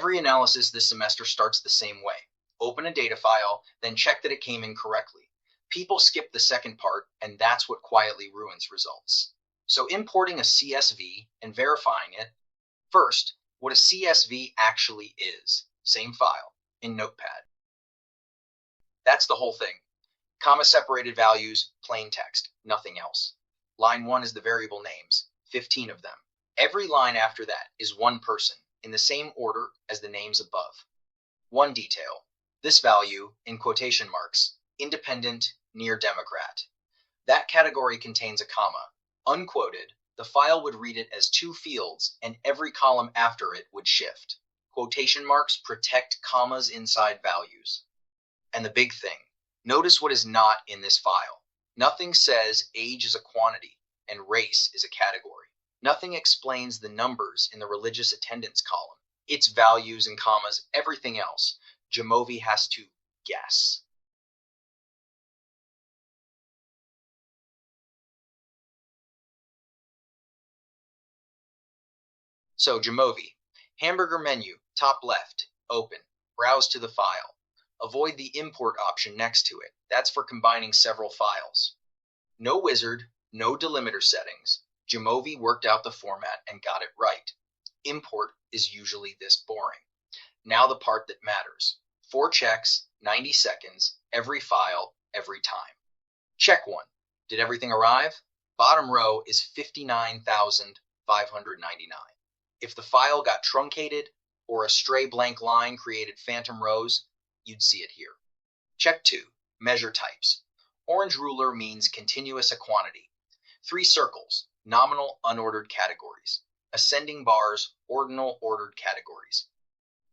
Every analysis this semester starts the same way. Open a data file, then check that it came in correctly. People skip the second part, and that's what quietly ruins results. So importing a CSV and verifying it. First, what a CSV actually is. Same file, in Notepad. That's the whole thing. Comma-separated values, plain text, nothing else. Line 1 is the variable names, 15 of them. Every line after that is one person, in the same order as the names above. One detail, this value, in quotation marks, independent, near Democrat. That category contains a comma. Unquoted, the file would read it as two fields, and every column after it would shift. Quotation marks protect commas inside values. And the big thing, notice what is not in this file. Nothing says age is a quantity and race is a category. Nothing explains the numbers in the religious attendance column. Its values and commas, everything else. Jamovi has to guess. So Jamovi, hamburger menu, top left, open, browse to the file. Avoid the import option next to it. That's for combining several files. No wizard, no delimiter settings. Jamovi worked out the format and got it right. Import is usually this boring. Now the part that matters. 4 checks, 90 seconds, every file, every time. Check 1. Did everything arrive? Bottom row is 59,599. If the file got truncated or a stray blank line created phantom rows, you'd see it here. Check 2. Measure types. Orange ruler means continuous a quantity. 3 circles, nominal unordered categories. Ascending bars, ordinal ordered categories.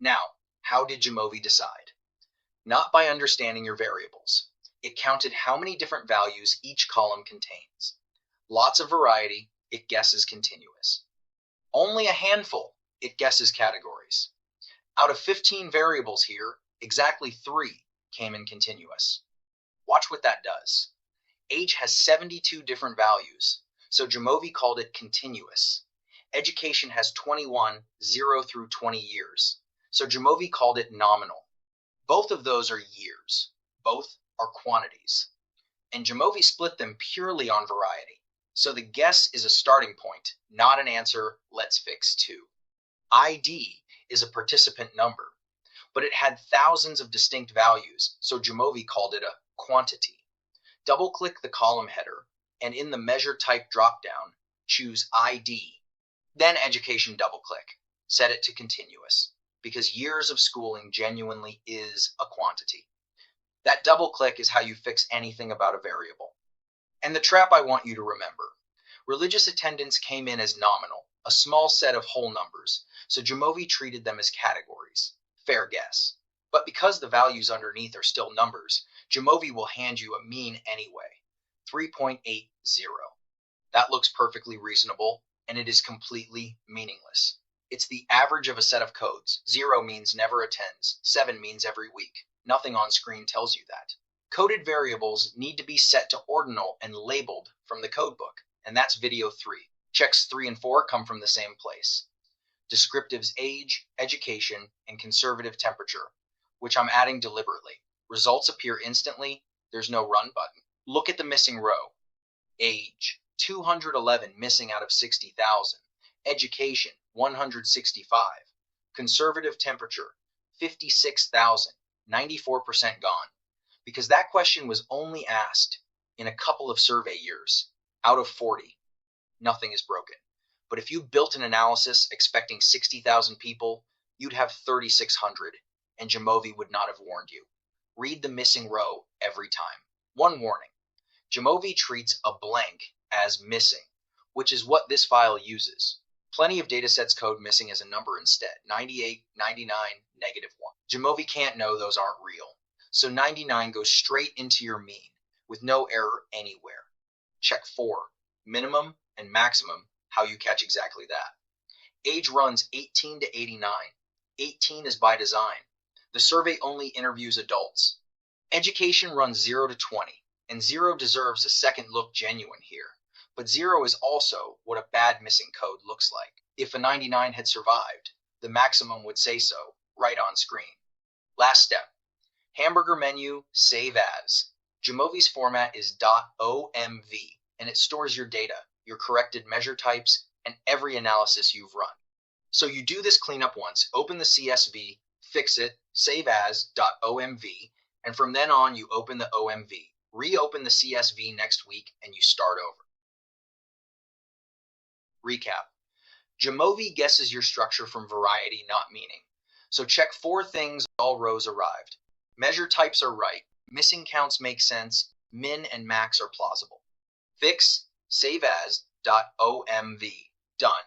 Now, how did Jamovi decide? Not by understanding your variables. It counted how many different values each column contains. Lots of variety, it guesses continuous. Only a handful, it guesses categories. Out of 15 variables here, exactly 3 came in continuous. Watch what that does. Age has 72 different values, so Jamovi called it continuous. Education has 21, 0 through 20 years, so Jamovi called it nominal. Both of those are years. Both are quantities. And Jamovi split them purely on variety. So the guess is a starting point, not an answer, let's fix 2. ID is a participant number, but it had thousands of distinct values, so Jamovi called it a quantity. Double-click the column header, and in the Measure Type dropdown, choose ID. Then Education double-click. Set it to continuous, because years of schooling genuinely is a quantity. That double-click is how you fix anything about a variable. And the trap I want you to remember. Religious attendance came in as nominal, a small set of whole numbers, so Jamovi treated them as categories. Fair guess. But because the values underneath are still numbers, Jamovi will hand you a mean anyway. 3.80. That looks perfectly reasonable, and it is completely meaningless. It's the average of a set of codes. 0 means never attends. 7 means every week. Nothing on screen tells you that. Coded variables need to be set to ordinal and labeled from the codebook, and that's video 3. Checks 3 and 4 come from the same place. Descriptives age, education, and conservative temperature, which I'm adding deliberately. Results appear instantly. There's no run button. Look at the missing row. Age, 211 missing out of 60,000. Education, 165. Conservative temperature, 56,000. 94% gone. Because that question was only asked in a couple of survey years out of 40. Nothing is broken. But if you built an analysis expecting 60,000 people, you'd have 3,600, and Jamovi would not have warned you. Read the missing row every time. One warning. Jamovi treats a blank as missing, which is what this file uses. Plenty of datasets code missing as a number instead. 98, 99, -1. Jamovi can't know those aren't real. So 99 goes straight into your mean, with no error anywhere. Check 4. Minimum and maximum, how you catch exactly that. Age runs 18 to 89. 18 is by design. The survey only interviews adults. Education runs 0 to 20, and 0 deserves a second look genuine here. But 0 is also what a bad missing code looks like. If a 99 had survived, the maximum would say so, right on screen. Last step. Hamburger menu, save as. Jamovi's format is .omv, and it stores your data, your corrected measure types, and every analysis you've run. So you do this cleanup once, open the CSV, fix it, save as .omv, and from then on you open the OMV. Reopen the CSV next week and you start over. Recap. Jamovi guesses your structure from variety, not meaning. So check 4 things, all rows arrived. Measure types are right, missing counts make sense, min and max are plausible. Fix, save as, .omv. Done.